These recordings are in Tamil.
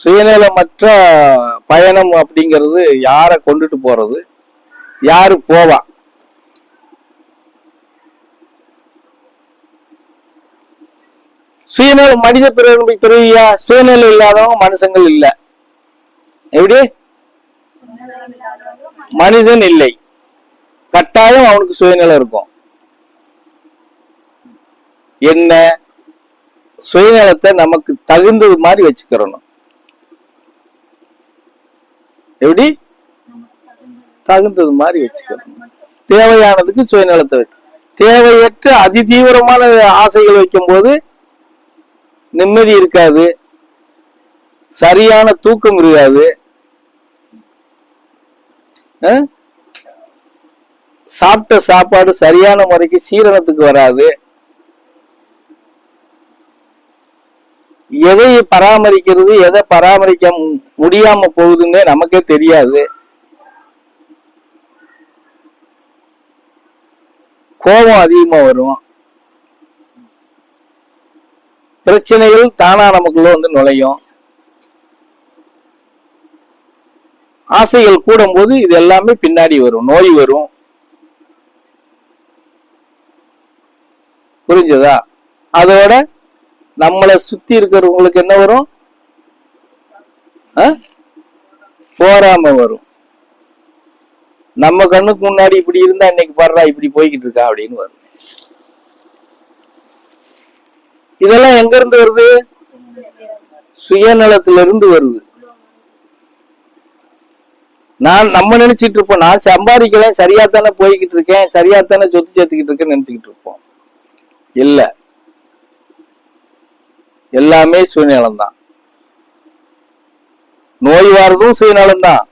சுயநலமற்ற பயணம் அப்படிங்கிறது யாரை கொண்டுட்டு போறது, யாரு போவா? சுயநலம் மனித பிறவியா? சுயநலம் இல்லாதவங்க மனுஷங்கள் இல்ல. எப்படி? மனிதன் இல்லை, கட்டாயம் அவனுக்கு சுயநலம் இருக்கும். என்ன? சுயநலத்தை நமக்கு தகுந்தது மாதிரி வச்சுக்கிறணும். எப்படி? தகுந்தது மாதிரி வச்சுக்கணும். தேவையானதுக்கு சுயநலத்தை வச்சு, தேவையற்ற அதிதீவிரமான ஆசைகள் வைக்கும் போது நிம்மதி இருக்காது, சரியான தூக்கம் இருக்காது, சாப்பிட்ட சாப்பாடு சரியான முறைக்கு சீரணத்துக்கு வராது, எதை பராமரிக்கிறது எதை பராமரிக்க முடியாம போகுதுன்னே நமக்கே தெரியாது. கோபம் அதிகமா வரும், பிரச்சனைகள் தானா நமக்குள்ள வந்து நுழையும். ஆசைகள் கூடும் போது இது எல்லாமே பின்னாடி வரும், நோய் வரும். புரிஞ்சதா? அதோட நம்மளை சுத்தி இருக்கிறவங்களுக்கு என்ன வரும்? போராம வரும். நம்ம கண்ணுக்கு முன்னாடி இப்படி இருந்தா இன்னைக்கு பாடுறா இப்படி போய்கிட்டு இருக்கா அப்படின்னு வரும். இதெல்லாம் எங்க இருந்து வருது? சுயநலத்திலிருந்து வருது. நம்ம நினைச்சிட்டு இருப்போம், நான் சம்பாதிக்கல, சரியாத்தானே போய்கிட்டு இருக்கேன், சரியாத்தானே சொத்து சேர்த்துக்கிட்டு இருக்கேன்னு நினைச்சுக்கிட்டு இருப்போம். இல்ல, எல்லாமே சுயநலம் தான். நோய் வாரதும் சுயநலம் தான்,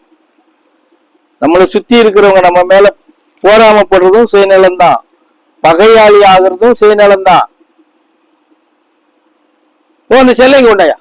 நம்மளை சுத்தி இருக்கிறவங்க நம்ம மேல போராமப்படுறதும் சுயநலம் தான், பகையாளி ஆகிறதும் சுயநலம் தான். அந்த செல்லைங்க உண்டையா